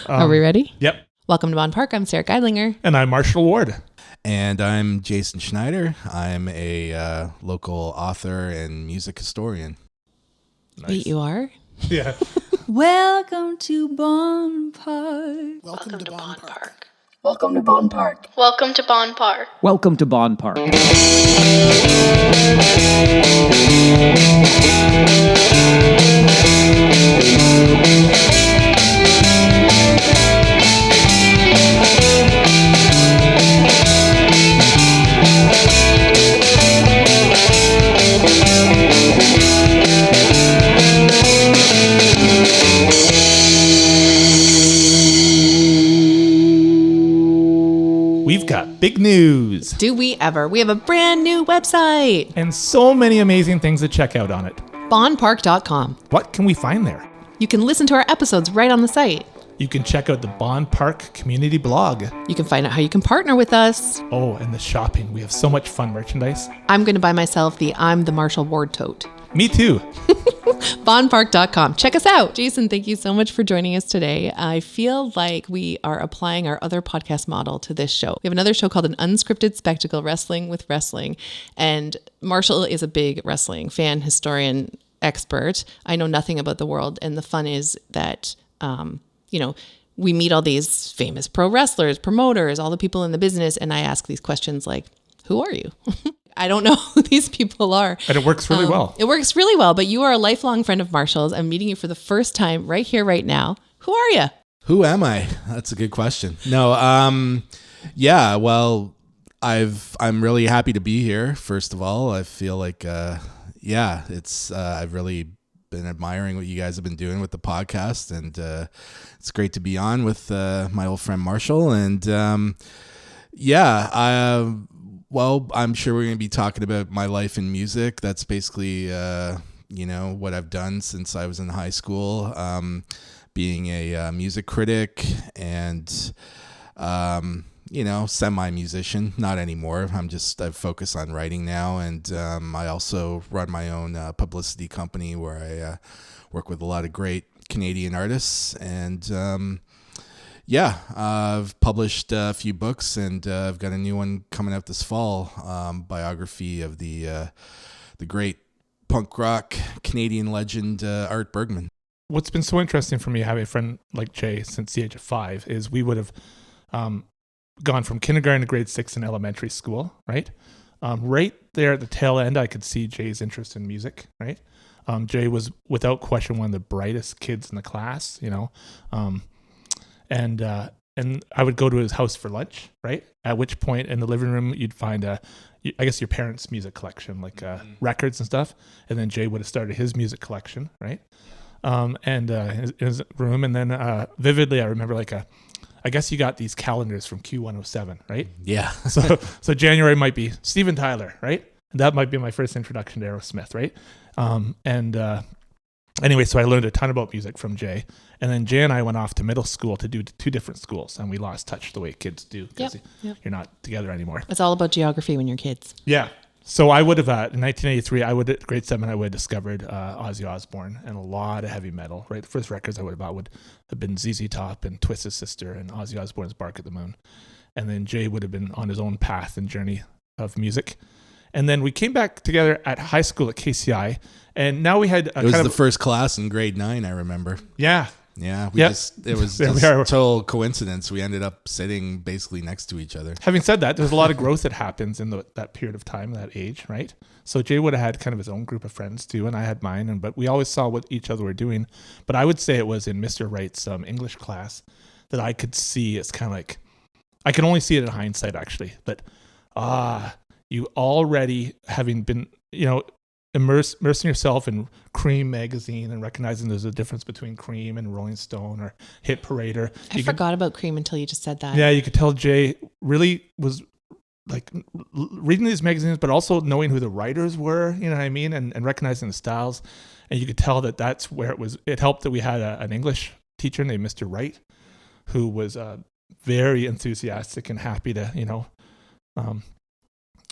Are we ready? Yep. Welcome to Bond Park. I'm Sarah Geidlinger. And I'm Marshall Ward. And I'm Jason Schneider. I'm a local author and music historian. Nice. Wait, you are? Yeah. Welcome to Bond Park. Welcome to Bond Park. Welcome to Bond Park. Welcome to Bond Park. Welcome to Bond Park. We've got big news. Do we ever? We have a brand new website. And so many amazing things to check out on it. BondPark.com. What can we find there? You can listen to our episodes right on the site. You can check out the Bond Park community blog. You can find out how you can partner with us. Oh, and the shopping. We have so much fun merchandise. I'm going to buy myself the I'm the Marshall Ward tote. Me too. Bondpark.com. Check us out. Jason, thank you so much for joining us today. I feel like we are applying our other podcast model to this show. We have another show called An Unscripted Spectacle, Wrestling with Wrestling. And Marshall is a big wrestling fan, historian, expert. I know nothing about the world. And the fun is that, we meet all these famous pro wrestlers, promoters, all the people in the business. And I ask these questions like, who are you? I don't know who these people are. And it works really well. It works really well, but you are a lifelong friend of Marshall's. I'm meeting you for the first time right here, right now. Who are you? Who am I? That's a good question. No, I'm really happy to be here. First of all, I feel like, I've really been admiring what you guys have been doing with the podcast, and it's great to be on with my old friend Marshall. And I'm sure we're going to be talking about my life in music. That's basically, what I've done since I was in high school, being a music critic and, semi-musician. Not anymore. I've focused on writing now. And I also run my own publicity company where I work with a lot of great Canadian artists. And I've published a few books, and I've got a new one coming out this fall, biography of the great punk rock Canadian legend Art Bergmann. What's been so interesting for me having a friend like Jay since the age of 5 is we would have gone from kindergarten to grade 6 in elementary school, right? Right there at the tail end, I could see Jay's interest in music, right? Jay was without question one of the brightest kids in the class, And I would go to his house for lunch, right? At which point in the living room, you'd find your parents' music collection, like records and stuff. And then Jay would have started his music collection, right? His room. And then vividly, I remember I guess you got these calendars from Q107, right? Yeah. So January might be Steven Tyler, right? And that might be my first introduction to Aerosmith, right? Anyway, so I learned a ton about music from Jay. And then Jay and I went off to middle school to do 2 different schools. And we lost touch the way kids do because you're not together anymore. It's all about geography when you're kids. Yeah. So I would have, in 1983, at grade 7, I would have discovered Ozzy Osbourne and a lot of heavy metal, right? The first records I would have bought would have been ZZ Top and Twisted Sister and Ozzy Osbourne's Bark at the Moon. And then Jay would have been on his own path and journey of music. And then we came back together at high school at KCI. And now we had it was the first class in grade 9, I remember. Yeah. Yeah, it was just total coincidence. We ended up sitting basically next to each other. Having said that, there's a lot of growth that happens in that period of time, that age, right? So Jay would have had kind of his own group of friends too, and I had mine, but we always saw what each other were doing. But I would say it was in Mr. Wright's English class that I could see. It's kind of like, I can only see it in hindsight actually, but you already having been, immersing yourself in Cream magazine and recognizing there's a difference between Cream and Rolling Stone or Hit Parader. I forgot about Cream until you just said that. Yeah, you could tell Jay really was like reading these magazines, but also knowing who the writers were, you know what I mean? And recognizing the styles. And you could tell that that's where it was. It helped that we had an English teacher named Mr. Wright, who was very enthusiastic and happy to,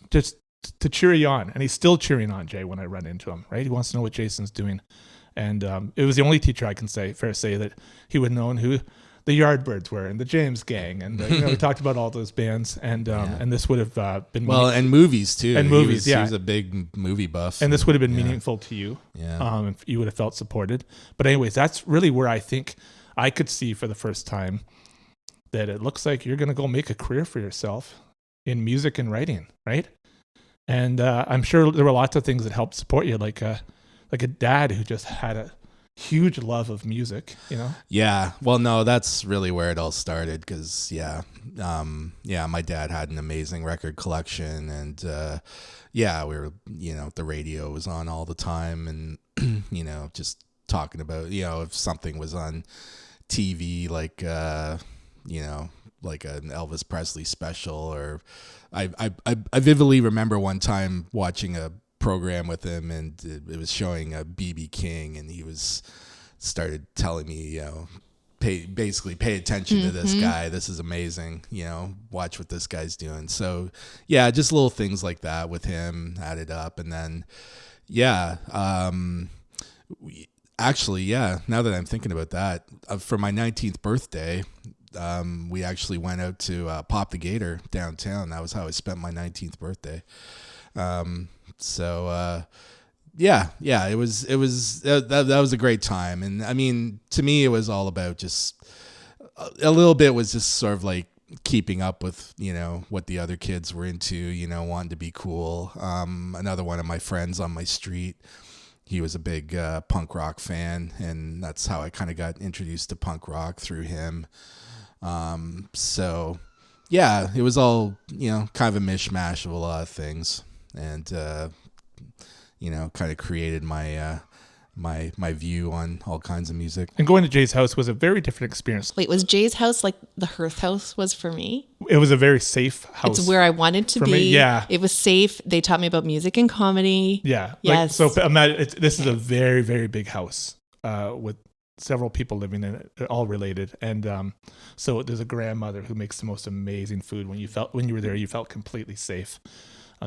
just to cheer you on. And he's still cheering on Jay when I run into him, right? He wants to know what Jason's doing. And it was the only teacher I can say, fair to say, that he would have known who the Yardbirds were, and the James Gang, and we talked about all those bands, and this would have been and movies too, and movies. He was a big movie buff, and this would have been meaningful to you. Yeah, if you would have felt supported. But anyways, that's really where I think I could see for the first time that it looks like you're going to go make a career for yourself in music and writing, right? And I'm sure there were lots of things that helped support you, like a dad who just had a huge love of music, Yeah. Well, no, that's really where it all started. Because my dad had an amazing record collection, and we were, the radio was on all the time, and just talking about, if something was on TV, like like an Elvis Presley special, or I vividly remember one time watching a program with him, and it was showing a BB King, and he started telling me, pay attention to this guy. This is amazing. Watch what this guy's doing. So yeah, just little things like that with him added up. And then, now that I'm thinking about that, for my 19th birthday, we actually went out to Pop the Gator downtown. That was how I spent my 19th birthday. It was that was a great time. And I mean, to me, it was all about just a little bit was just sort of like keeping up with, what the other kids were into, wanting to be cool. Another one of my friends on my street, he was a big punk rock fan, and that's how I kind of got introduced to punk rock, through him. It was all, kind of a mishmash of a lot of things, and kind of created my my view on all kinds of music. And going to Jay's house was a very different experience. Wait, was Jay's house like the Hearth House was for me? It was a very safe house. It's where I wanted to be. Me, yeah. It was safe. They taught me about music and comedy. Yeah. Yes. So imagine this is a very, very big house with several people living in it, all related. And so there's a grandmother who makes the most amazing food. When you were there, you felt completely safe.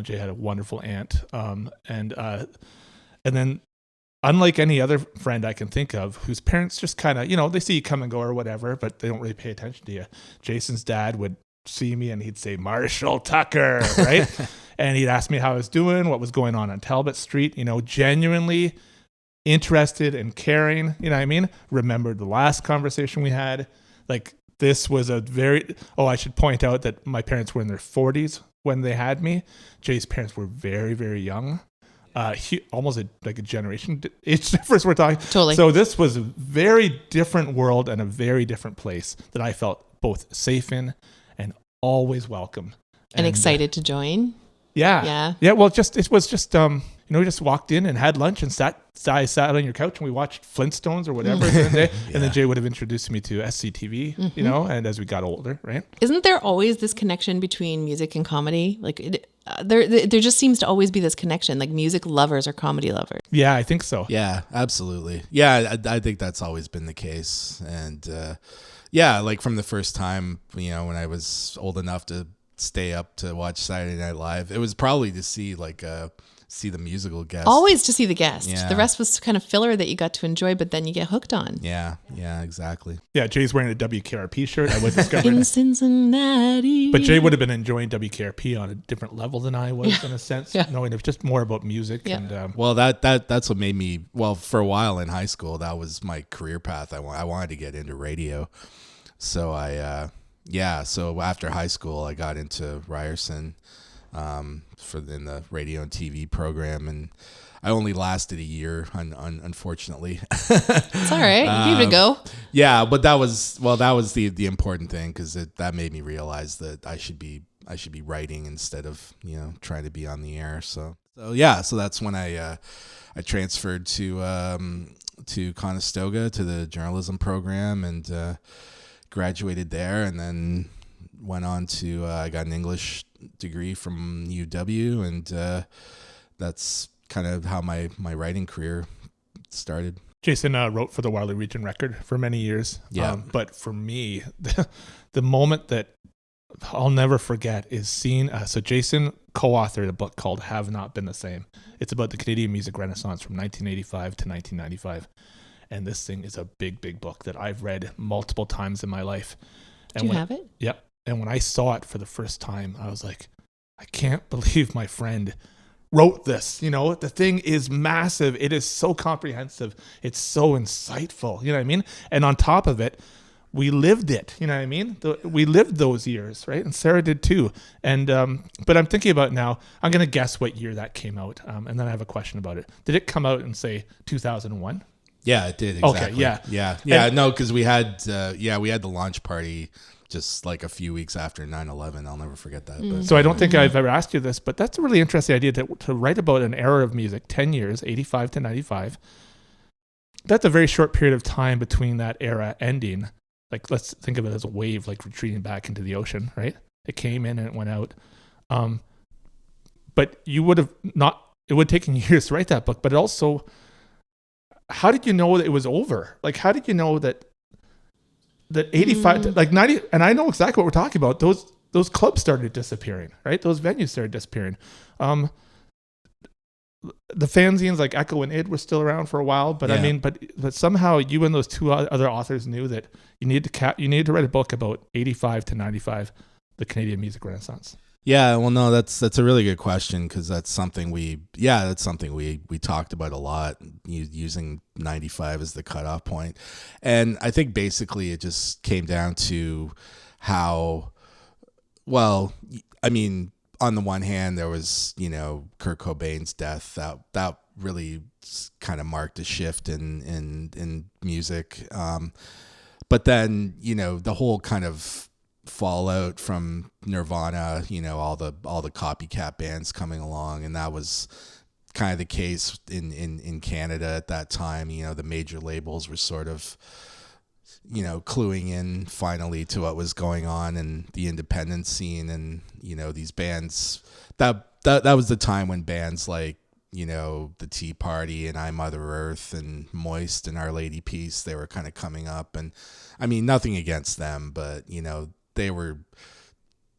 Jay had a wonderful aunt. And then, unlike any other friend I can think of, whose parents just kind of, they see you come and go or whatever, but they don't really pay attention to you. Jason's dad would see me and he'd say, Marshall Tucker, right? And he'd ask me how I was doing, what was going on Talbot Street, genuinely interested and caring, you know what I mean? Remembered the last conversation we had. Like, this was I should point out that my parents were in their 40s when they had me. Jay's parents were very, very young. Almost like a generation age difference we're talking. Totally. So this was a very different world and a very different place that I felt both safe in and always welcome. And excited to join. Yeah. Well, it was just we just walked in and had lunch and sat on your couch and we watched Flintstones or whatever. And then Jay would have introduced me to SCTV, and as we got older, right? Isn't there always this connection between music and comedy? Like there just seems to always be this connection, like music lovers or comedy lovers. Yeah, I think so. Yeah, absolutely. Yeah, I think that's always been the case. And like from the first time, when I was old enough to stay up to watch Saturday Night Live, it was probably to see the musical guest. Always to see the guest. Yeah. The rest was kind of filler that you got to enjoy, but then you get hooked on. Yeah, exactly. Yeah, Jay's wearing a WKRP shirt. I would discover in Cincinnati. But Jay would have been enjoying WKRP on a different level than I was, in a sense, knowing it was just more about music. Yeah. And well, that's what made me. Well, for a while in high school, that was my career path. I wanted to get into radio, so So after high school, I got into Ryerson. In the radio and TV program, and I only lasted a year, unfortunately. It's all right. Give it a go. Yeah, but that was the important thing, because that made me realize that I should be writing instead of trying to be on the air. So that's when I transferred to Conestoga to the journalism program and graduated there, and then went on to I got an English degree from UW, and that's kind of how my writing career started. Jason wrote for the Waterloo Region Record for many years. Yeah. But for me, the moment that I'll never forget is seeing, so Jason co-authored a book called Have Not Been the Same. It's about the Canadian music renaissance from 1985 to 1995. And this thing is a big, big book that I've read multiple times in my life. And Do you have it? Yep. And when I saw it for the first time, I was like, I can't believe my friend wrote this. The thing is massive. It is so comprehensive. It's so insightful. You know what I mean? And on top of it, we lived it. You know what I mean? We lived those years, right? And Sarah did too. And but I'm thinking about it now. I'm going to guess what year that came out. And then I have a question about it. Did it come out in, say, 2001? Yeah, it did. Exactly. Okay, Yeah. And, no, because we had the launch party just like a few weeks after 9/11. I'll never forget that. But, so I don't think I've ever asked you this, but that's a really interesting idea to write about an era of music, 10 years, 85 to 95. That's a very short period of time between that era ending. Like, let's think of it as a wave, like retreating back into the ocean, right? It came in and it went out. But you would have not, it would have taken years to write that book, but it also, how did you know that it was over? Like, how did you know that 85, like 90, and I know exactly what we're talking about. Those clubs started disappearing, right? Those venues started disappearing. The fanzines like Echo and Id were still around for a while, but I mean, but somehow you and those two other authors knew that you needed to write a book about 85 to 95, the Canadian music renaissance. Yeah, well, no, that's a really good question, because that's something we talked about a lot, using 95 as the cutoff point. And I think basically it just came down to how, well, I mean, on the one hand, there was, Kurt Cobain's death that really kind of marked a shift in music. But then, the whole kind of fallout from Nirvana, all the copycat bands coming along, and that was kind of the case in Canada at that time. The major labels were sort of cluing in finally to what was going on in the independent scene, and these bands, that was the time when bands like the Tea Party and I Mother Earth and Moist and Our Lady Peace, they were kind of coming up. And I mean, nothing against them, but they were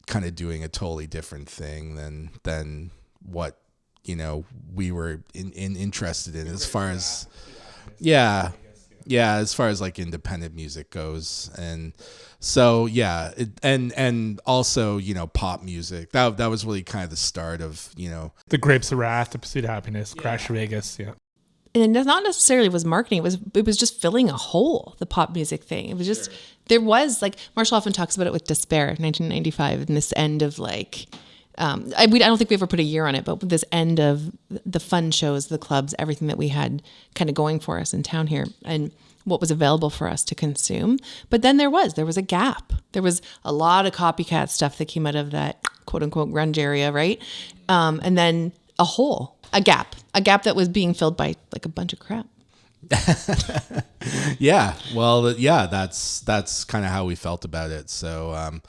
kind of doing a totally different thing than what we were interested in, as far as as far as like independent music goes. And so and also pop music, that was really kind of the start of The Grapes of Wrath, The Pursuit of Happiness, Crash Vegas. And it not necessarily was marketing. It was just filling a hole, the pop music thing. It was just, there was, like, Marshall often talks about it with Despair, 1995, and this end of like, I don't think we ever put a year on it, but this end of the fun shows, the clubs, everything that we had kind of going for us in town here, and what was available for us to consume. But then there was a gap. There was a lot of copycat stuff that came out of that quote unquote grunge area, right? And then a hole. A gap that was being filled by like a bunch of crap. That's kind of how we felt about it. So,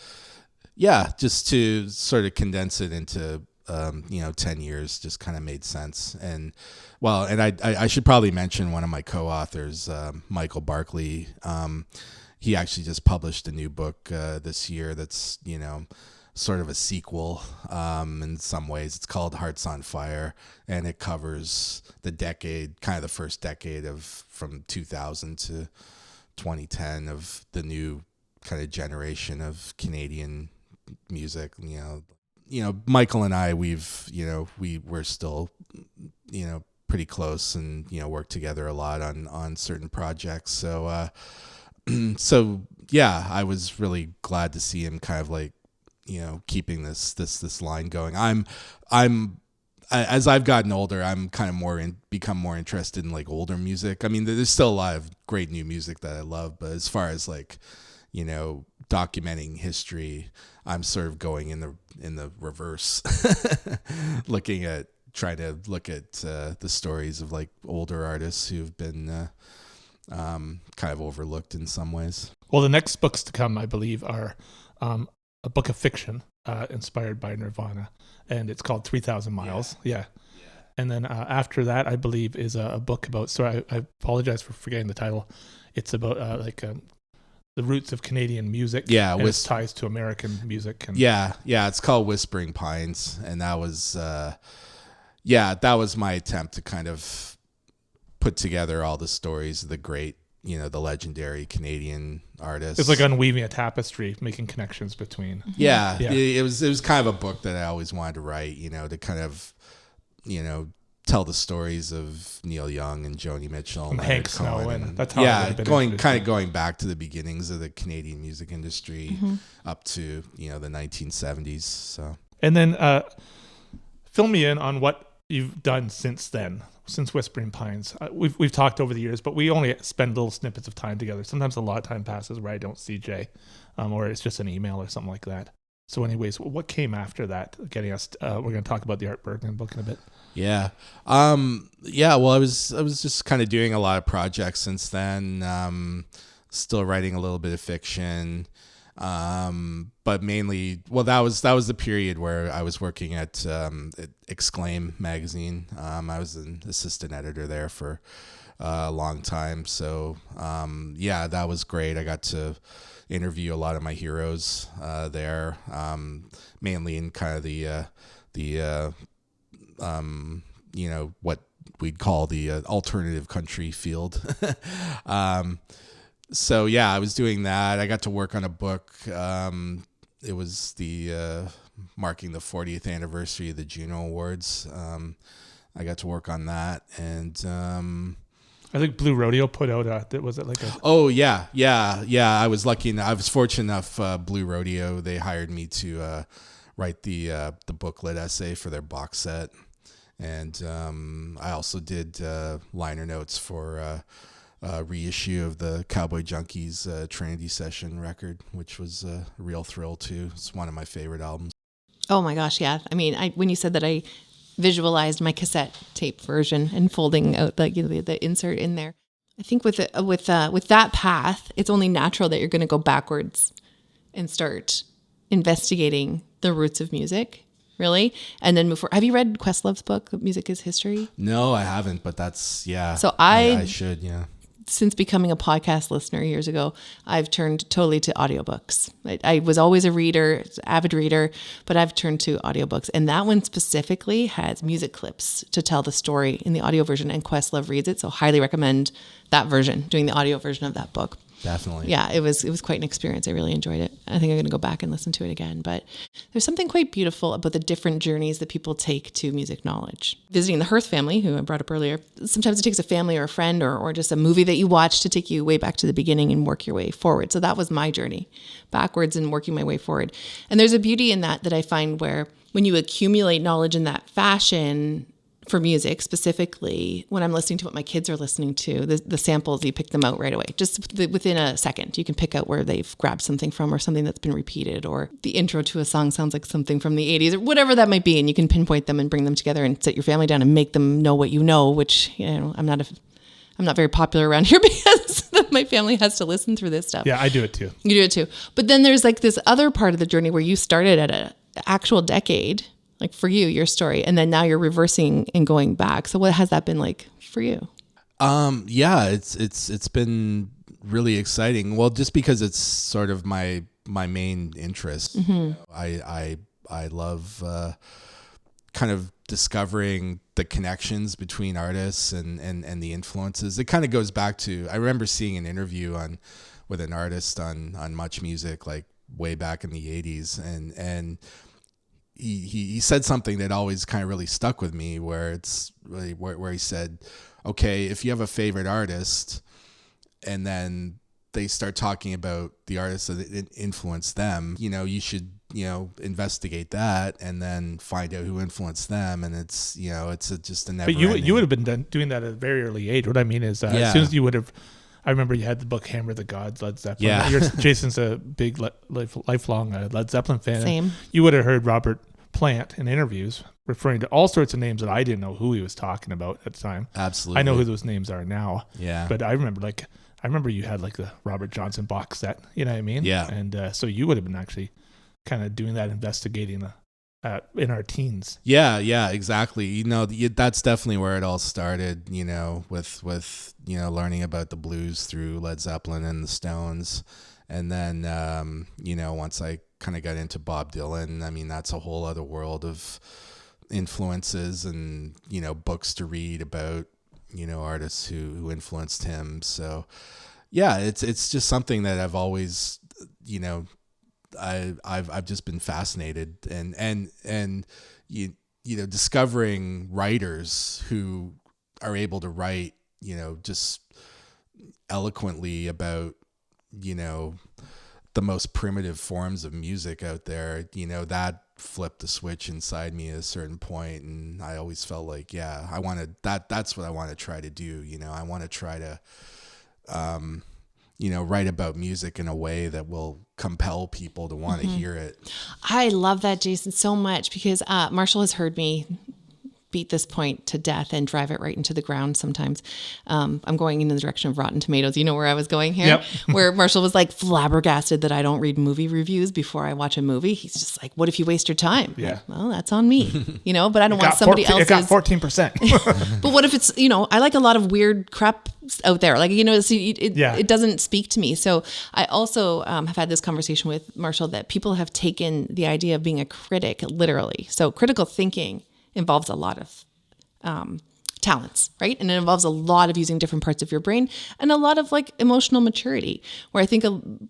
just to sort of condense it into, 10 years just kind of made sense. And I should probably mention one of my co-authors, Michael Barkley. He actually just published a new book this year that's, sort of a sequel in some ways. It's called Hearts on Fire, and it covers the decade, kind of the first decade of from 2000 to 2010 of the new kind of generation of Canadian music. Michael and I, we're still, pretty close, and, work together a lot on certain projects. So, I was really glad to see him kind of like, keeping this line going. As I've gotten older, I'm kind of become more interested in like older music. I mean, there's still a lot of great new music that I love, but as far as like, documenting history, I'm sort of going in the reverse, trying to look at the stories of like older artists who've been kind of overlooked in some ways. Well, the next books to come, I believe, are a book of fiction inspired by Nirvana, and it's called 3,000 Miles. Yeah. And then after that, I believe, is a book about, I apologize for forgetting the title. It's about the roots of Canadian music. Yeah. And its ties to American music. And it's called Whispering Pines. And that was, that was my attempt to kind of put together all the stories of the great, the legendary Canadian artists. It's like unweaving a tapestry, making connections between. Yeah. It was kind of a book that I always wanted to write, to kind of, tell the stories of Neil Young and Joni Mitchell and Hank Leonard Snow, Cohen, and that's how going back to the beginnings of the Canadian music industry up to the 1970s. So, and then fill me in on what you've done since then, since Whispering Pines. We've talked over the years, but we only spend little snippets of time together. Sometimes a lot of time passes where I don't see Jay, or it's just an email or something like that. So anyways, what came after that? Getting us, we're going to talk about the Art Bergmann book in a bit. Yeah. Well, I was just kind of doing a lot of projects since then. Still writing a little bit of fiction. But mainly, that was the period where I was working at Exclaim magazine. I was an assistant editor there for a long time. So, that was great. I got to interview a lot of my heroes there, mainly in kind of the what we'd call the alternative country field. So I was doing that. I got to work on a book. It was the marking the 40th anniversary of the Juno Awards. I got to work on that, and I think Blue Rodeo put out was it like a... Oh, yeah. I was lucky enough. I was fortunate enough. Blue Rodeo, they hired me to write the booklet essay for their box set. And I also did liner notes for a reissue of the Cowboy Junkies Trinity Session record, which was a real thrill, too. It's one of my favorite albums. Oh, my gosh, yeah. I mean, when you said that, I visualized my cassette tape version and folding out the insert in there. I think with that path, it's only natural that you're going to go backwards and start investigating the roots of music, really, and then move forward. Have you read Questlove's book, Music is History? No, I haven't, but that's, So I should, yeah. Since becoming a podcast listener years ago, I've turned totally to audiobooks. I was always a reader, avid reader, but I've turned to audiobooks. And that one specifically has music clips to tell the story in the audio version, and Questlove reads it. So highly recommend that version, doing the audio version of that book. Definitely. Yeah, it was quite an experience. I really enjoyed it. I think I'm going to go back and listen to it again. But there's something quite beautiful about the different journeys that people take to music knowledge. Visiting the Hearth family, who I brought up earlier, sometimes it takes a family or a friend or just a movie that you watch to take you way back to the beginning and work your way forward. So that was my journey, backwards and working my way forward. And there's a beauty in that I find where when you accumulate knowledge in that fashion, for music specifically, when I'm listening to what my kids are listening to, the samples, you pick them out right away. Just within a second, you can pick out where they've grabbed something from or something that's been repeated, or the intro to a song sounds like something from the 80s or whatever that might be. And you can pinpoint them and bring them together and sit your family down and make them know what you know, which, I'm not very popular around here because my family has to listen through this stuff. Yeah, I do it too. You do it too. But then there's like this other part of the journey where you started at an actual decade, like for you, your story, and then now you're reversing and going back. So what has that been like for you? It's been really exciting. Well, just because it's sort of my main interest. Mm-hmm. I love kind of discovering the connections between artists and the influences. It kind of goes back to, I remember seeing an interview with an artist on Much Music, like way back in the 80s, and he said something that always kind of really stuck with me, where it's really where he said, okay, if you have a favorite artist and then they start talking about the artists that influenced them, you should, investigate that and then find out who influenced them. And it's, just a never. But you would have been doing that at a very early age. What I mean is, as soon as you would have, I remember you had the book Hammer the Gods, Led Zeppelin. Yeah. Jason's a big lifelong Led Zeppelin fan. Same. You would have heard Robert Plant in interviews referring to all sorts of names that I didn't know who he was talking about at the time. Absolutely. I know who those names are now. Yeah. But I remember you had like the Robert Johnson box set, you know what I mean? Yeah. And so you would have been actually kind of doing that, investigating in our teens. Yeah, exactly. That's definitely where it all started, with learning about the blues through Led Zeppelin and the Stones. And then, once I kind of got into Bob Dylan, I mean, that's a whole other world of influences and, books to read about, artists who influenced him. So yeah, it's just something that I've always, I've just been fascinated and discovering writers who are able to write, just eloquently about, the most primitive forms of music out there, that flipped the switch inside me at a certain point. And I always felt like, that's what I want to try to do. I want to try to, write about music in a way that will compel people to want to hear it. I love that, Jason, so much, because Marshall has heard me beat this point to death and drive it right into the ground sometimes. I'm going in the direction of Rotten Tomatoes. You know where I was going here? Yep. Where Marshall was like flabbergasted that I don't read movie reviews before I watch a movie. He's just like, what if you waste your time? Yeah. Like, well, that's on me, but I don't want somebody else's. It got 14%. But what if it's, I like a lot of weird crap out there. Like, it doesn't speak to me. So I also have had this conversation with Marshall that people have taken the idea of being a critic literally. So critical thinking involves a lot of talents, right? And it involves a lot of using different parts of your brain and a lot of like emotional maturity, where I think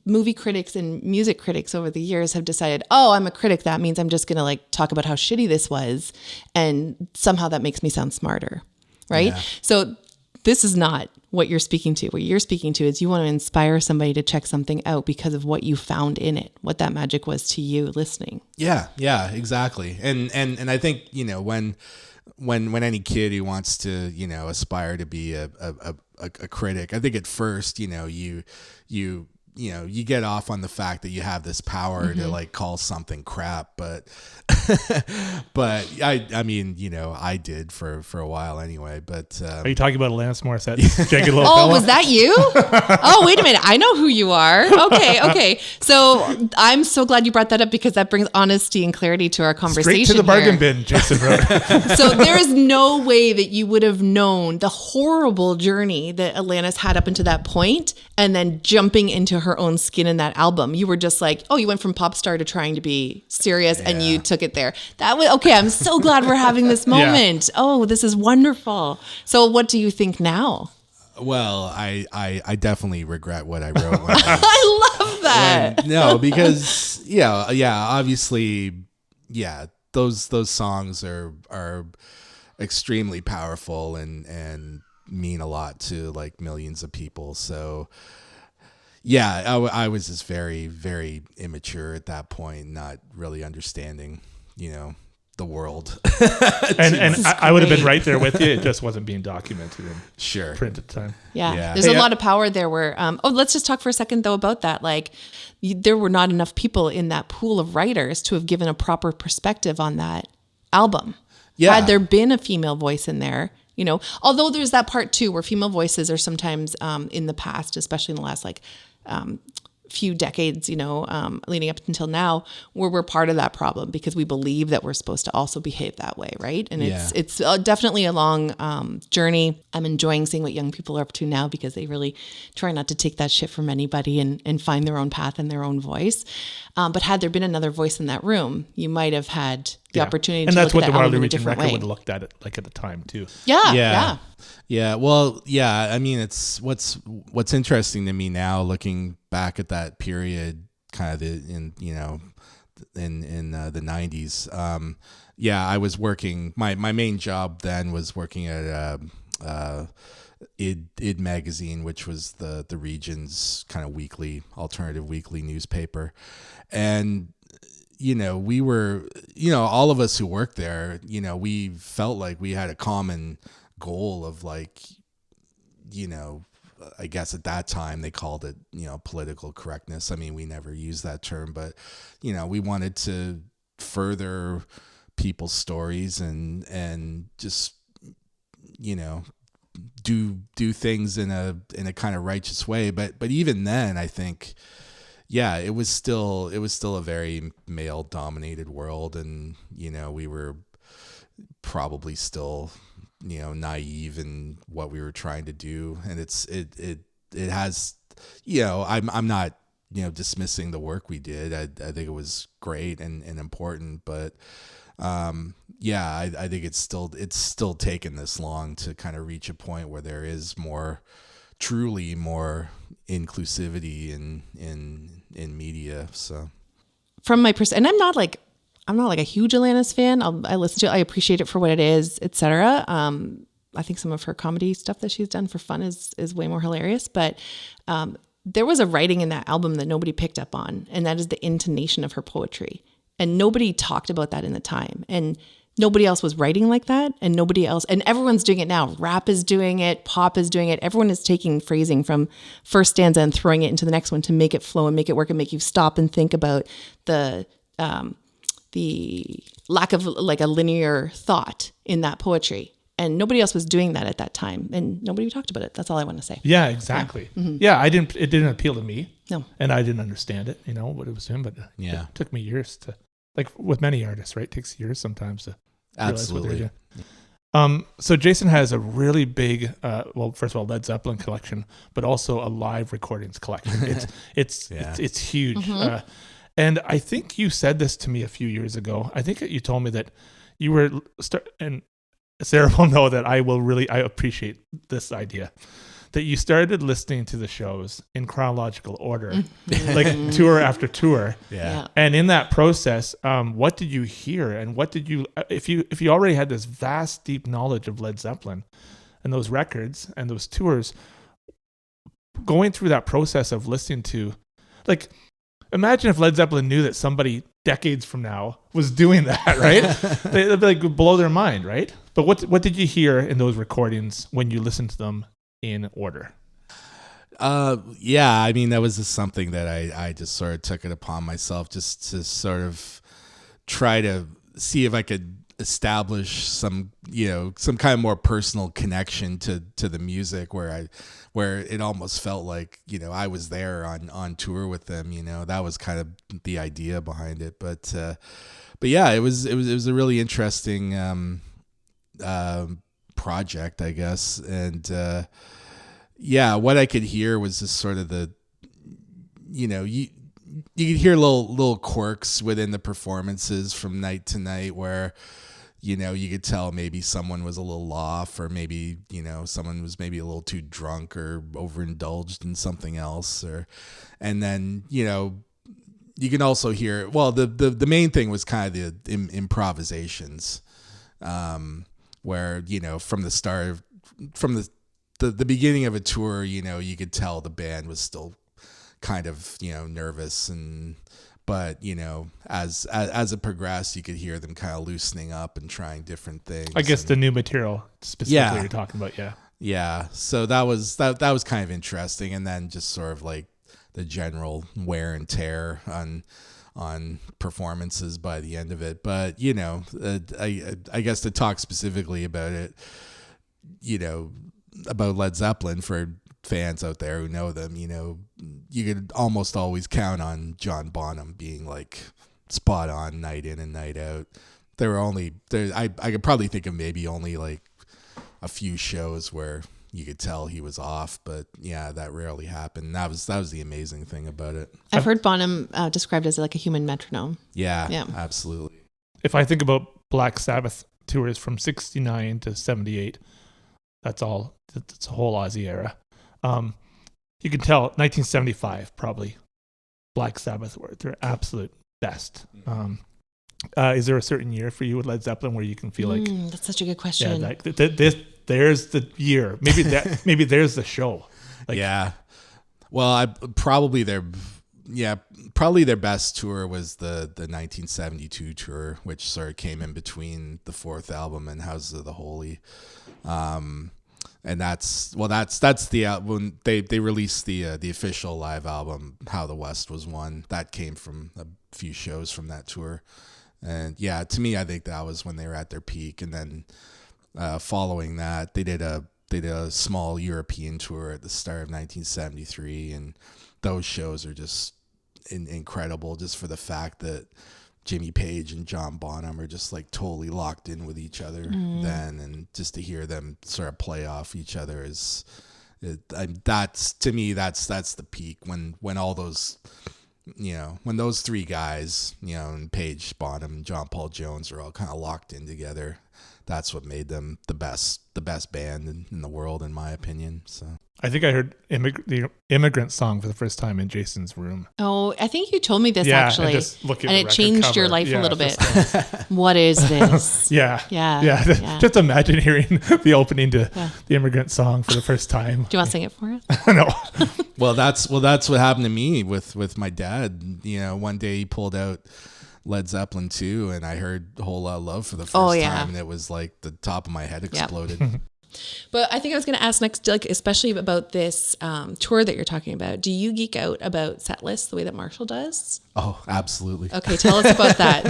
movie critics and music critics over the years have decided, oh, I'm a critic. That means I'm just going to like talk about how shitty this was. And somehow that makes me sound smarter, right? Yeah. So this is not what you're speaking to. What you're speaking to is you want to inspire somebody to check something out because of what you found in it, what that magic was to you listening. Yeah, exactly. And I think, when any kid who wants to, aspire to be a critic, I think at first, you get off on the fact that you have this power to like call something crap, but I mean, I did for a while anyway, but Are you talking about Alanis Morissette's Jagged Little Oh, Pill? was that you? Oh, wait a minute. I know who you are. Okay. So I'm so glad you brought that up, because that brings honesty and clarity to our conversation. Straight to the bargain here. bin, Jason wrote. So there is no way that you would have known the horrible journey that Alanis had up until that point, and then jumping into her own skin in that album. You were just like, oh, you went from pop star to trying to be serious, and you took it there. That was okay. I'm so glad we're having this moment. Yeah. Oh, this is wonderful. So what do you think now? Well, I definitely regret what I wrote. I love that. No, because obviously, those songs are extremely powerful and mean a lot to like millions of people. So I was just very, very immature at that point, not really understanding, the world. and I would have been right there with you. It just wasn't being documented in print at the time. Yeah. There's a lot of power there where, let's just talk for a second though about that. Like there were not enough people in that pool of writers to have given a proper perspective on that album. Yeah. Had there been a female voice in there, although there's that part too, where female voices are sometimes in the past, especially in the last few decades, leading up until now, where we're part of that problem because we believe that we're supposed to also behave that way, right? And it's definitely a long journey. I'm enjoying seeing what young people are up to now because they really try not to take that shit from anybody and find their own path and their own voice. But had there been another voice in that room, you might have had the opportunity to look at that album in a different way. And that's what the Wildly Region record would have looked at it like at the time too. Yeah. Well, I mean, it's what's interesting to me now, looking back at that period, kind of in the 90s. I was working. My main job then was working at ID magazine, which was the region's kind of alternative weekly newspaper, and we were, all of us who worked there, we felt like we had a common goal of like, I guess at that time they called it, political correctness. I mean, we never used that term, but, we wanted to further people's stories and just, do things in a kind of righteous way. But even then, I think, it was still a very male dominated world. And, we were probably still, naive in what we were trying to do. And it has, I'm not dismissing the work we did. I think it was great and important, but I think it's still taken this long to kind of reach a point where there is truly more inclusivity in media. So from my and I'm not like a huge Alanis fan. I listen to it. I appreciate it for what it is, etc. I think some of her comedy stuff that she's done for fun is way more hilarious. But there was a writing in that album that nobody picked up on, and that is the intonation of her poetry. And nobody talked about that in the time. And nobody else was writing like that. And nobody else, and everyone's doing it now. Rap is doing it. Pop is doing it. Everyone is taking phrasing from first stanza and throwing it into the next one to make it flow and make it work and make you stop and think about the lack of like a linear thought in that poetry. And nobody else was doing that at that time. And nobody talked about it. That's all I want to say. Yeah, exactly. Yeah, it didn't appeal to me. No. And I didn't understand it, what it was doing. But it took me years to, like with many artists, right? It takes years sometimes to realize what they're doing. So Jason has a really big, first of all, Led Zeppelin collection, but also a live recordings collection. It's huge. Mm-hmm. And I think you said this to me a few years ago. I think you told me that you were and Sarah will know that I appreciate this idea, that you started listening to the shows in chronological order, like tour after tour. Yeah. And in that process, what did you hear? And what did you, if you already had this vast, deep knowledge of Led Zeppelin and those records and those tours, going through that process of listening to, like, imagine if Led Zeppelin knew that somebody decades from now was doing that, right? They'd be like blow their mind, right? But what did you hear in those recordings when you listened to them in order? I mean, that was just something that I just sort of took it upon myself just to sort of try to see if I could establish some kind of more personal connection to the music where it almost felt like, I was there on tour with them, that was kind of the idea behind it. But yeah, it was a really interesting, project, I guess. And, what I could hear was just sort of the, you could hear little quirks within the performances from night to night where, you could tell maybe someone was a little off, or maybe, someone was maybe a little too drunk or overindulged in something else, and then, you can also hear, well, the main thing was kind of the improvisations, where, from the start, from the beginning of a tour, you could tell the band was still kind of, nervous, but as it progressed, you could hear them kind of loosening up and trying different things. I guess the new material specifically you're talking about, yeah. So that was kind of interesting, and then just sort of like the general wear and tear on performances by the end of it. But I guess to talk specifically about it, about Led Zeppelin for fans out there who know them, you could almost always count on John Bonham being like spot on night in and night out. I could probably think of maybe only like a few shows where you could tell he was off, but yeah, that rarely happened. That was the amazing thing about it. I've heard Bonham described as like a human metronome. Yeah, absolutely. If I think about Black Sabbath tours from 69 to 78, that's a whole Ozzy era. You can tell 1975 probably Black Sabbath were their absolute best. Is there a certain year for you with Led Zeppelin where you can feel like that's such a good question? Yeah, like there's the year. Maybe there's the show. Well, probably their best tour was the 1972 tour, which sort of came in between the fourth album and Houses of the Holy. And that's the when they released the official live album, How the West Was Won. That came from a few shows from that tour, and yeah, to me, I think that was when they were at their peak. And then following that, they did a small European tour at the start of 1973, and those shows are just incredible, just for the fact that Jimmy Page and John Bonham are just like totally locked in with each other then, and just to hear them sort of play off each other is That's to me, that's the peak when all those, when those three guys, and Page Bonham and John Paul Jones are all kind of locked in together. That's what made them the best band in the world, in my opinion. So I think I heard the Immigrant Song for the first time in Jason's room. Oh, I think you told me this Yeah, actually. and it changed your life a little bit. What is this? Yeah. Yeah. Just imagine hearing the opening to the Immigrant Song for the first time. Do you want to sing it for us? No. Well, that's what happened to me with my dad. One day he pulled out Led Zeppelin 2, and I heard A Whole Lot of Love for the first time, and it was like the top of my head exploded. Yep. But I think I was going to ask next, like, especially about this tour that you're talking about. Do you geek out about set lists the way that Marshall does? Oh, absolutely. Okay, tell us about that.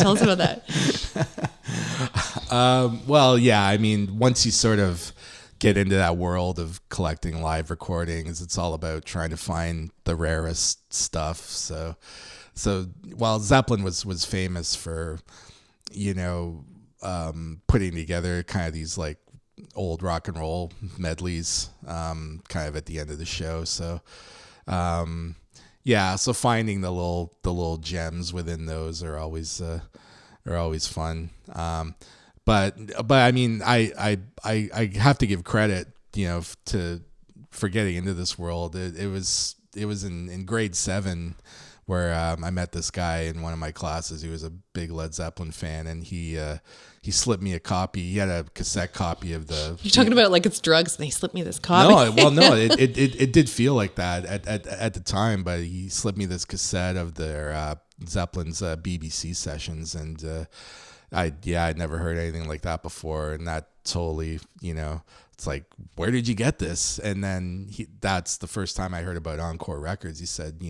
Well, yeah, I mean, once you sort of get into that world of collecting live recordings, it's all about trying to find the rarest stuff. So while Zeppelin was famous for, putting together kind of these like old rock and roll medleys, kind of at the end of the show. So, so finding the little gems within those are always fun. But I mean, I have to give credit, for getting into this world. It was in grade 7 where I met this guy in one of my classes. He was a big Led Zeppelin fan, and he slipped me a copy. He had a cassette copy of the. You're talking about it like it's drugs, and they slipped me this copy. No, it did feel like that at the time. But he slipped me this cassette of their Zeppelin's BBC sessions, and I'd never heard anything like that before, and that totally, it's like, where did you get this? And then that's the first time I heard about Encore Records. He said,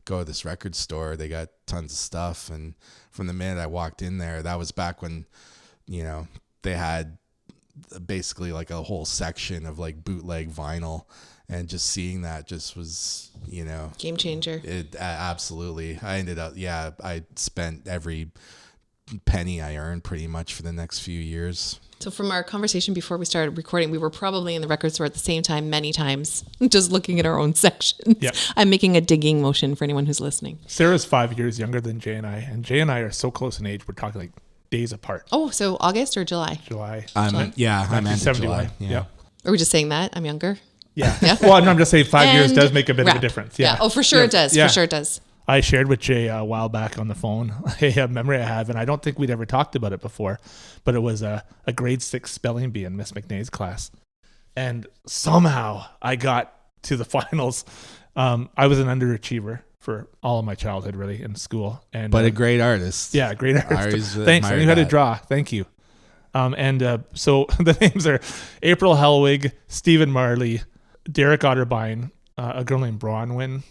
go to this record store. They got tons of stuff. And from the minute I walked in there, that was back when, they had basically like a whole section of like bootleg vinyl. And just seeing that just was, game changer. It absolutely. I ended up, I spent every penny I earned pretty much for the next few years. So from our conversation before we started recording, we were probably in the record store at the same time many times, just looking at our own sections. Yep. I'm making a digging motion for anyone who's listening. Sarah's 5 years younger than Jay and I are so close in age. We're talking like days apart. Oh, so August or July? July. I'm end of July. Yeah. Are we just saying that? I'm younger? Yeah. Well, no, I'm just saying 5 years does make a bit of a difference. Yeah. Oh, for sure it does. Yeah. For sure it does. I shared with Jay a while back on the phone a memory I have, and I don't think we'd ever talked about it before, but it was a grade 6 spelling bee in Miss McNay's class. And somehow I got to the finals. I was an underachiever for all of my childhood, really, in school. But a great artist. Yeah, a great artist. Thanks. I knew how to draw. Thank you. So the names are April Hellwig, Stephen Marley, Derek Otterbein, a girl named Bronwyn,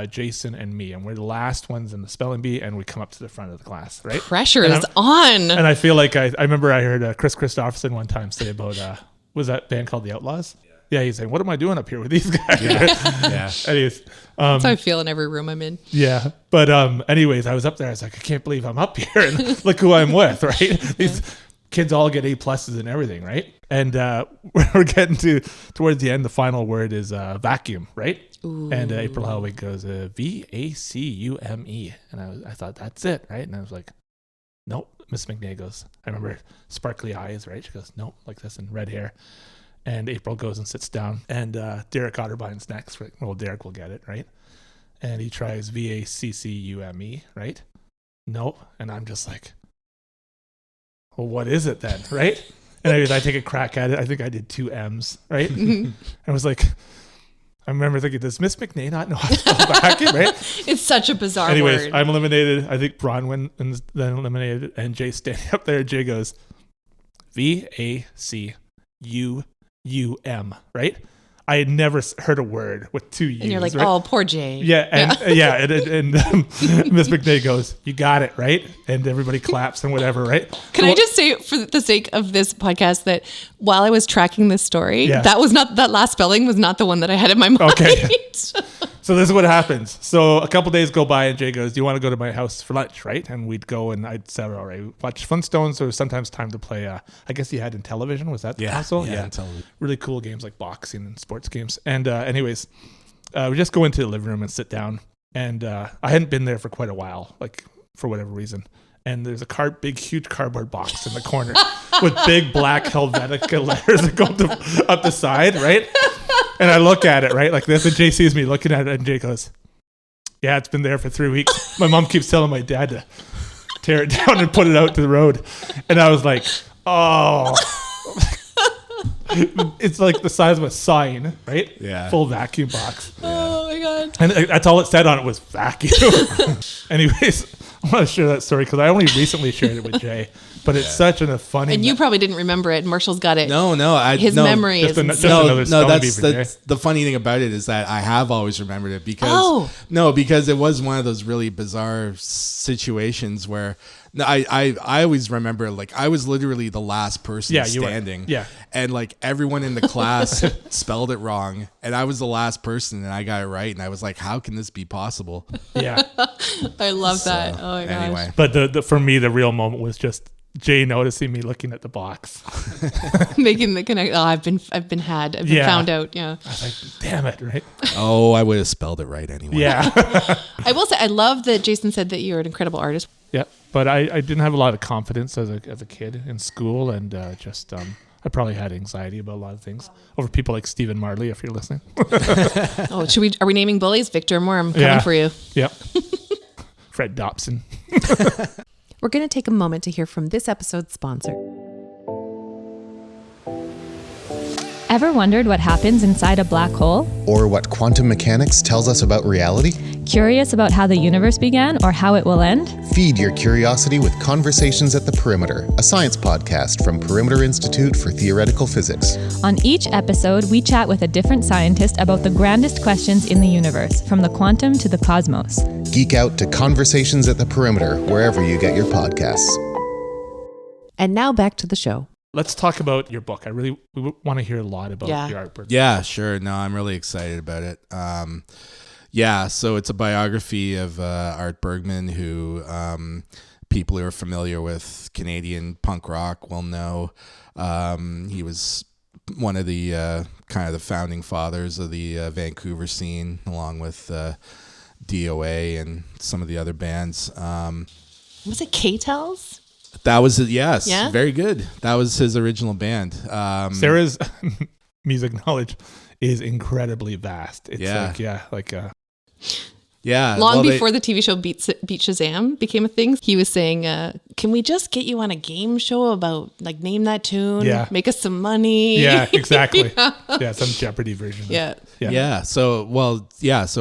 Jason, and me, and we're the last ones in the spelling bee, and we come up to the front of the class, right? Pressure is on. And I feel like I remember I heard Chris Christopherson one time say about was that band called the Outlaws? Yeah, he's saying, "What am I doing up here with these guys?" Yeah. Anyways, that's how I feel in every room I'm in. Yeah, but anyways, I was up there. I was like, I can't believe I'm up here, and look who I'm with, right? These kids all get A+ and everything, right? And we're getting towards the end. The final word is vacuum, right? Ooh. And April Hellwig goes VACUME, and I thought that's it, right? And I was like, nope. Miss McNay goes, I remember sparkly eyes, right? She goes, nope, like this, and red hair. And April goes and sits down, and Derek Otterbein's next. Right? Well, Derek will get it, right? And he tries VACCUME, right? Nope. And I'm just like, well, what is it then, right? And I take a crack at it. I think I did 2 M's, right? Mm-hmm. I was like, I remember thinking, does Miss McNay not know how to spell vacuum, right? It's such a bizarre Anyways, word. I'm eliminated. I think Bronwyn is then eliminated, and Jay standing up there. Jay goes, VACUUM, right? I had never heard a word with 2 U's. And you're like, right? oh, poor Jay. Yeah, and Miss McNay goes, you got it, right? And everybody claps and whatever, right? Can I just say, for the sake of this podcast, that while I was tracking this story, that last spelling was not the one that I had in my mind. Okay. So this is what happens. So a couple days go by and Jay goes, do you want to go to my house for lunch, right? And we'd go and I'd say, all right, watch Flintstones. There was sometimes time to play, I guess you had in television. Was that the console? Yeah. In television. Really cool games like boxing and sports games. And anyways, we just go into the living room and sit down. And I hadn't been there for quite a while, like for whatever reason. And there's a big, huge cardboard box in the corner with big black Helvetica letters that go up the side, right? And I look at it, right, like this, and Jay sees me looking at it, and Jay goes, yeah, it's been there for 3 weeks. My mom keeps telling my dad to tear it down and put it out to the road. And I was like, oh. It's like the size of a sign, right? Yeah. Full vacuum box. Oh, my God. And that's all it said on it was vacuum. Anyways, I want to share that story because I only recently shared it with Jay. But it's such a funny... And you probably didn't remember it. Marshall's got it. No. His memory is... That's the funny thing about it is that I have always remembered it because... because it was one of those really bizarre situations where... I always remember, like, I was literally the last person standing. And, like, everyone in the class spelled it wrong. And I was the last person, and I got it right. And I was like, how can this be possible? Yeah. I love that. Oh, my gosh. Anyway. But for me, the real moment was just Jay noticing me looking at the box. Making the connection. Oh, I've been had. I've been found out. Yeah. I was like, damn it, right? Oh, I would have spelled it right anyway. Yeah. I will say, I love that Jason said that you're an incredible artist. Yeah. But I didn't have a lot of confidence as a kid in school, and I probably had anxiety about a lot of things over people like Stephen Marley, if you're listening. Oh, are we naming bullies? Victor Moore, I'm coming for you. Yep. Fred Dobson. We're going to take a moment to hear from this episode's sponsor. Ever wondered what happens inside a black hole? Or what quantum mechanics tells us about reality? Curious about how the universe began or how it will end? Feed your curiosity with Conversations at the Perimeter, a science podcast from Perimeter Institute for Theoretical Physics. On each episode, we chat with a different scientist about the grandest questions in the universe, from the quantum to the cosmos. Geek out to Conversations at the Perimeter, wherever you get your podcasts. And now back to the show. Let's talk about your book. We want to hear a lot about your artwork. Yeah, sure. No, I'm really excited about it. So it's a biography of Art Bergmann, who people who are familiar with Canadian punk rock will know. He was one of the kind of the founding fathers of the Vancouver scene, along with DOA and some of the other bands. Was it K-Tells? That was it. Yes. Yeah? Very good. That was his original band. Sarah's music knowledge is incredibly vast. It's Long before the TV show Beat Shazam became a thing, he was saying, can we just get you on a game show about, like, name that tune, make us some money? Yeah, exactly. Some Jeopardy version. So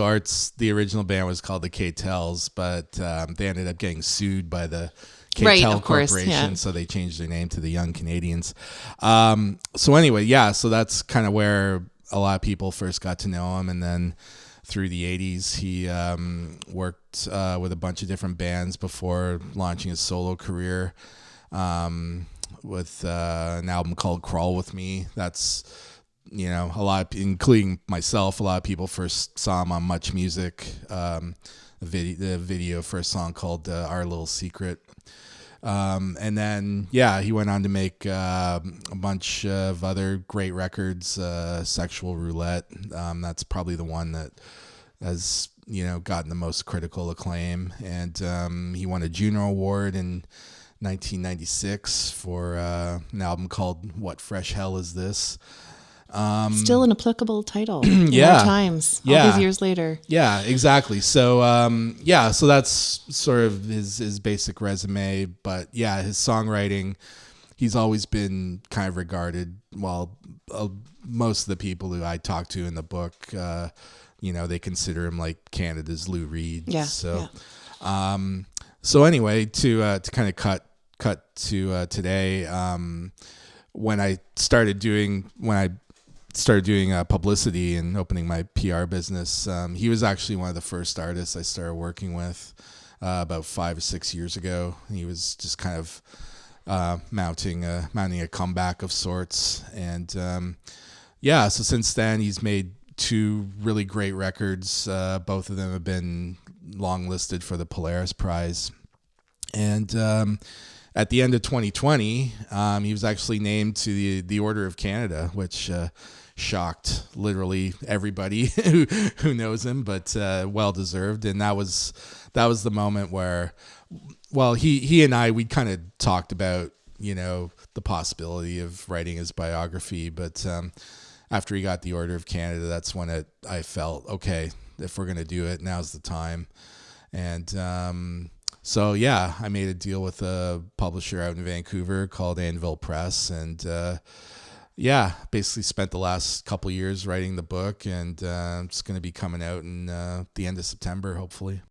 Art's, the original band was called the K-Tells, but they ended up getting sued by the K-Tel Corporation, so they changed their name to the Young Canadians. So that's kind of where a lot of people first got to know him, and then through the 80s, he worked with a bunch of different bands before launching his solo career with an album called Crawl With Me. That's, a lot, including myself, a lot of people first saw him on Much Music, the video for a song called Our Little Secret. And then, he went on to make a bunch of other great records, Sexual Roulette. That's probably the one that has, gotten the most critical acclaim. And he won a Juno Award in 1996 for an album called What Fresh Hell Is This? Still an applicable title. Times all these years later. Yeah, exactly. So so that's sort of his basic resume, but his songwriting, he's always been kind of regarded, most of the people who I talk to in the book, they consider him like Canada's Lou Reed. So anyway, to kind of cut to today, when I started doing publicity and opening my PR business, he was actually one of the first artists I started working with about 5 or 6 years ago. He was just kind of mounting a comeback of sorts, and so since then he's made two really great records. Both of them have been long listed for the Polaris Prize. And at the end of 2020, he was actually named to the Order of Canada, which shocked literally everybody who knows him, but well deserved. And that was the moment where, well, he and I, we kind of talked about, the possibility of writing his biography, but after he got the Order of Canada, that's when I felt, okay, if we're gonna do it, now's the time. And so yeah, I made a deal with a publisher out in Vancouver called Anvil Press, and basically spent the last couple years writing the book, and it's going to be coming out in the end of September, hopefully.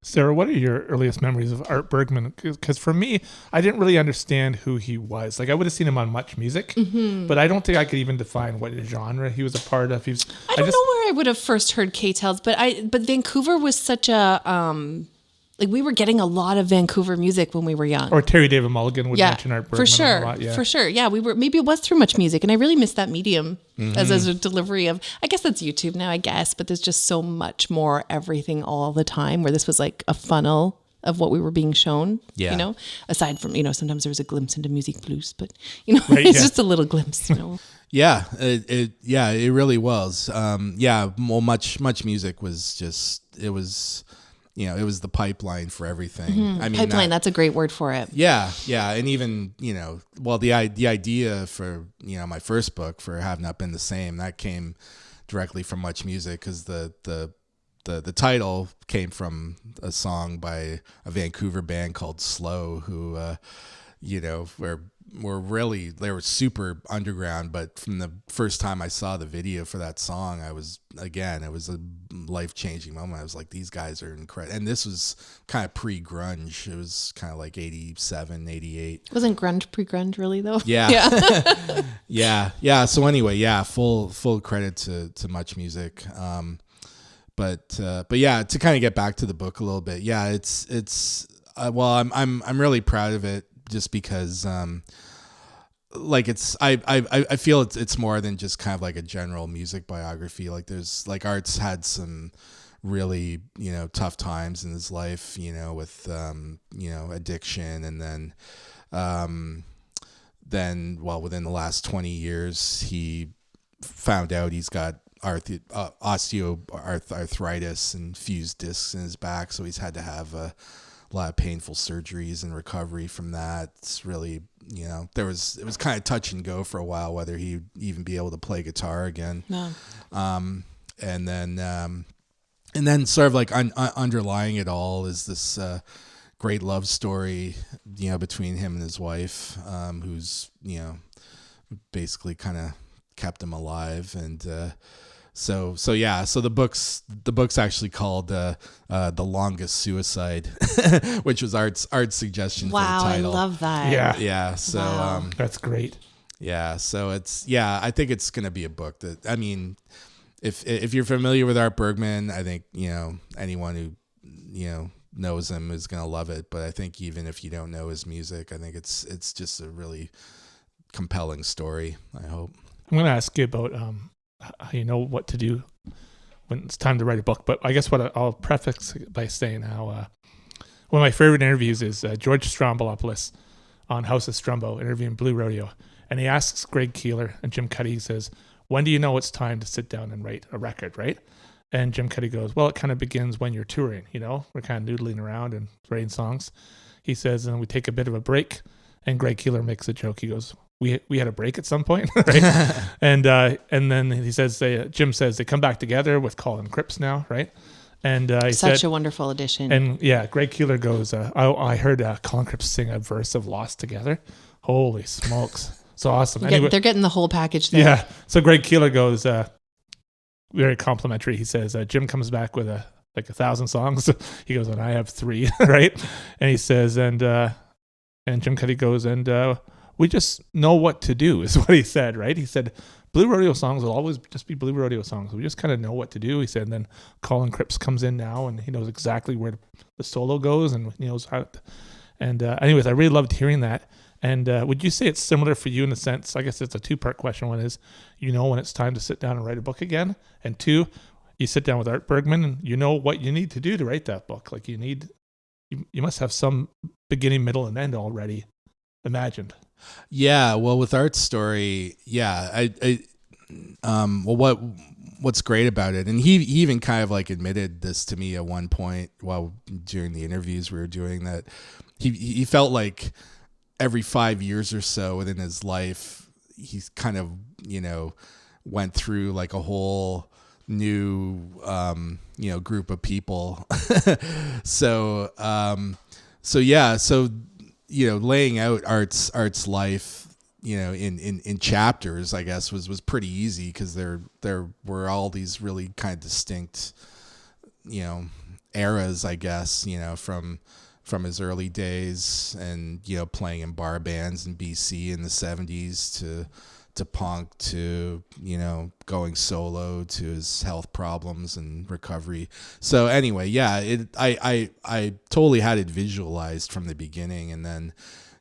Sara, what are your earliest memories of Art Bergmann? Because for me, I didn't really understand who he was. Like, I would have seen him on Much Music, but I don't think I could even define what genre he was a part of. I don't know where I would have first heard K-Tales, but Vancouver was such a we were getting a lot of Vancouver music when we were young. Or Terry David Mulligan would mention Art Bergmann a lot. For sure. Yeah, maybe it was through Much Music, and I really missed that medium as a delivery of, I guess that's YouTube now, but there's just so much more everything all the time, where this was like a funnel of what we were being shown, aside from, sometimes there was a glimpse into music blues, but, it's just a little glimpse, Yeah, it really was. Much Music was just, it was the pipeline for everything. I mean, pipeline, that's a great word for it. Yeah. And even, the idea for, my first book, for Have Not Been the Same, that came directly from Much Music, because the title came from a song by a Vancouver band called Slow, who, they were super underground, but from the first time I saw the video for that song, it was a life-changing moment. I was like, these guys are incredible. And this was kind of pre-grunge. It was kind of like 87, 88. Wasn't grunge pre-grunge really though? Yeah. Yeah. So anyway, full credit to Much Music. But yeah, to kind of get back to the book a little bit. Yeah, it's I'm really proud of it, just because I feel it's more than just kind of like a general music biography. Like, there's like, Art's had some really tough times in his life, with addiction, and then within the last 20 years he found out he's got osteoarthritis and fused discs in his back, so he's had to have a lot of painful surgeries and recovery from that. It's really, it was kind of touch and go for a while whether he'd even be able to play guitar again. No. And then sort of like underlying it all is this great love story, between him and his wife, who's, basically kind of kept him alive. And So the book's actually called The Longest Suicide, which was Art's suggestion for the title. Wow, I love that. Yeah. So wow. That's great. Yeah. So I think it's gonna be a book that, I mean, if you're familiar with Art Bergmann, I think anyone who knows him is gonna love it. But I think even if you don't know his music, I think it's just a really compelling story, I hope. I'm gonna ask you about how you know what to do when it's time to write a book. But I guess what I'll preface by saying how one of my favorite interviews is George Stroumboulopoulos on House of Strumbo interviewing Blue Rodeo. And he asks Greg Keeler and Jim Cuddy, he says, when do you know it's time to sit down and write a record, right? And Jim Cuddy goes, well, it kind of begins when you're touring, we're kind of noodling around and writing songs. He says, and we take a bit of a break. And Greg Keeler makes a joke. He goes, we had a break at some point, right? and then he says, Jim says they come back together with Colin Cripps now, right? And he such a wonderful addition. And yeah, Greg Keeler goes, I heard Colin Cripps sing a verse of Lost Together. Holy smokes, so awesome. Anyway, they're getting the whole package there. Yeah. So Greg Keeler goes, very complimentary. He says, Jim comes back with 1,000 songs. He goes, and I have 3, right? And he says, and Jim Cuddy goes, and we just know what to do, is what he said, right? He said, Blue Rodeo songs will always just be Blue Rodeo songs. We just kind of know what to do. He said, and then Colin Cripps comes in now, and he knows exactly where the solo goes, and he knows how. And anyways, I really loved hearing that. And would you say it's similar for you in the sense, I guess it's a two-part question. One is, when it's time to sit down and write a book again. And two, you sit down with Art Bergmann and you know what you need to do to write that book. Like you must have some beginning, middle, and end already imagined. Yeah. Well, with Art's story, yeah, what's great about it, and he even kind of like admitted this to me at one point while during the interviews we were doing, that he felt like every 5 years or so within his life, he's kind of, went through like a whole new, group of people. So laying out Art's life, in chapters, I guess was pretty easy because there were all these really kind of distinct, eras, I guess, from his early days and, playing in bar bands in BC in the 70s to punk to, going solo to his health problems and recovery. So anyway, yeah, I totally had it visualized from the beginning, and then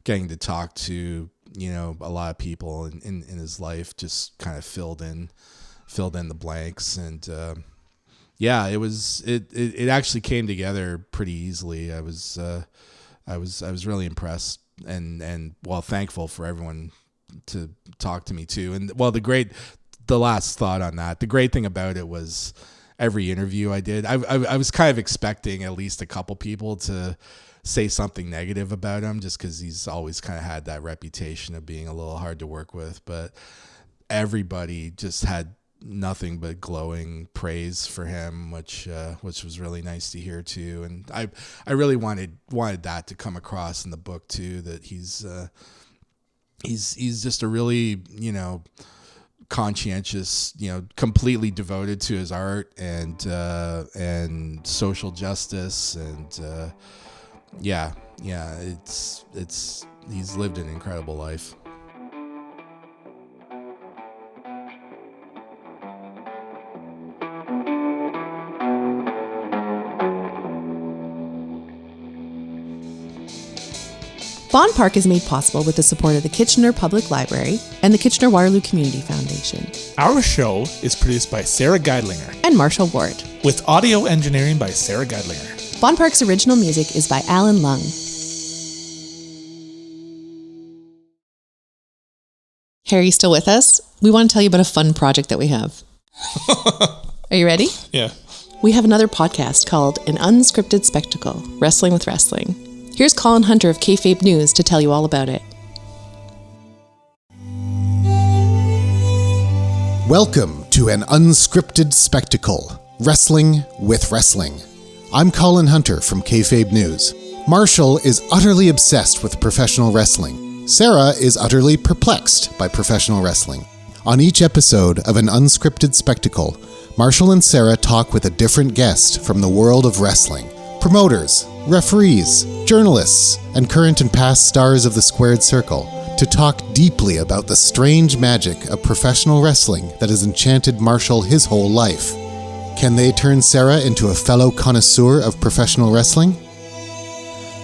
getting to talk to, a lot of people in his life just kind of filled in the blanks. And, yeah, it actually came together pretty easily. I was really impressed and thankful for everyone to talk to me too. And the last thought on that, the great thing about it was every interview I did, I was kind of expecting at least a couple people to say something negative about him, just because he's always kind of had that reputation of being a little hard to work with. But everybody just had nothing but glowing praise for him, which was really nice to hear too. And I really wanted that to come across in the book too, that he's just a really, conscientious, completely devoted to his art and social justice. And he's lived an incredible life. Bond Park is made possible with the support of the Kitchener Public Library and the Kitchener-Waterloo Community Foundation. Our show is produced by Sarah Geidlinger And Marshall Ward. with audio engineering by Sarah Geidlinger. Bond Park's original music is by Alan Lung. Harry, you still with us? We want to tell you about a fun project that we have. Are you ready? Yeah. We have another podcast called An Unscripted Spectacle, Wrestling with Wrestling. Here's Colin Hunter of Kayfabe News to tell you all about it. Welcome to An Unscripted Spectacle, Wrestling with Wrestling. I'm Colin Hunter from Kayfabe News. Marshall is utterly obsessed with professional wrestling. Sarah is utterly perplexed by professional wrestling. On each episode of An Unscripted Spectacle, Marshall and Sarah talk with a different guest from the world of wrestling. Promoters, referees, journalists, and current and past stars of the Squared Circle to talk deeply about the strange magic of professional wrestling that has enchanted Marshall his whole life. Can they turn Sarah into a fellow connoisseur of professional wrestling?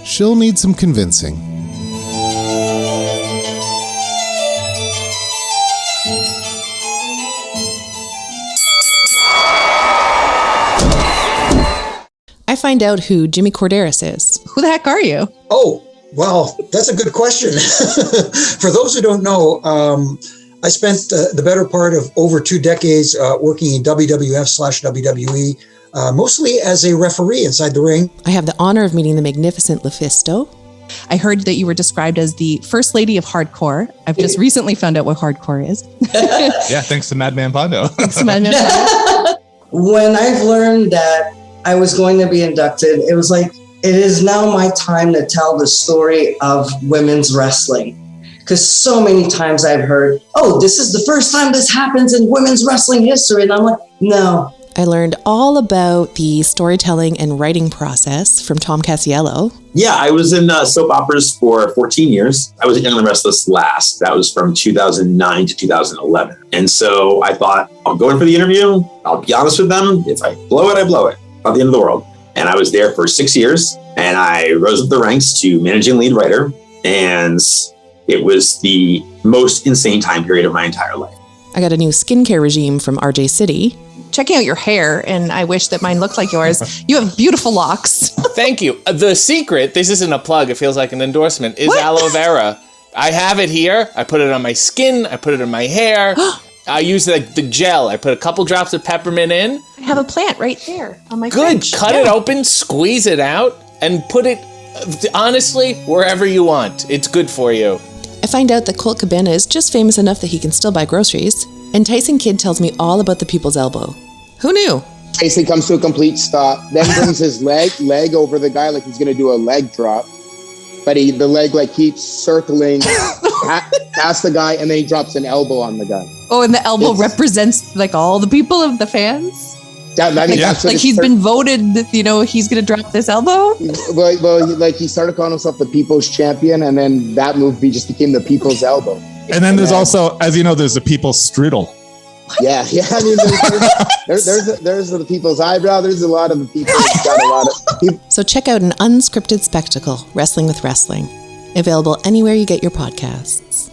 She'll need some convincing. I find out who Jimmy Corderas is. Who the heck are you? Oh, well, that's a good question. For those who don't know, I spent the better part of over 2 decades working in WWF/WWE, mostly as a referee inside the ring. I have the honor of meeting the magnificent LuFisto. I heard that you were described as the first lady of hardcore. I've just recently found out what hardcore is. Yeah, thanks to Madman Pondo. When I've learned that I was going to be inducted, it was like, it is now my time to tell the story of women's wrestling. Because so many times I've heard, oh, this is the first time this happens in women's wrestling history. And I'm like, no. I learned all about the storytelling and writing process from Tom Casiello. Yeah, I was in soap operas for 14 years. I was at Young and the Restless last. That was from 2009 to 2011. And so I thought, I'll go in for the interview. I'll be honest with them. If I blow it, I blow it. Not the end of the world. And I was there for 6 years. And I rose up the ranks to managing lead writer. And It was the most insane time period of my entire life. I got a new skincare regime from RJ City. Checking out your hair, and I wish that mine looked like yours. You have beautiful locks. Thank you. The secret, this isn't a plug, it feels like an endorsement, is aloe vera. I have it here. I put it on my skin. I put it in my hair. I use the gel. I put a couple drops of peppermint in. I have a plant right there on my Good. fridge. Cut it open, squeeze it out, and put it, honestly, wherever you want. It's good for you. I find out that Colt Cabana is just famous enough that he can still buy groceries. And Tyson Kidd tells me all about the people's elbow. Who knew? Tyson comes to a complete stop, then brings his leg over the guy like he's going to do a leg drop. But the leg like keeps circling past the guy, and then he drops an elbow on the guy. Oh, and the elbow represents like all the people of the fans? Like he's been voted, he's going to drop this elbow? Well, like he started calling himself the people's champion, and then that move just became the people's elbow. And then there's also, as you know, there's the people's strudel. Yeah. I mean, there's the people's eyebrow. There's a lot of the people. Got a lot of people. So check out an unscripted spectacle, Wrestling with Wrestling. Available anywhere you get your podcasts.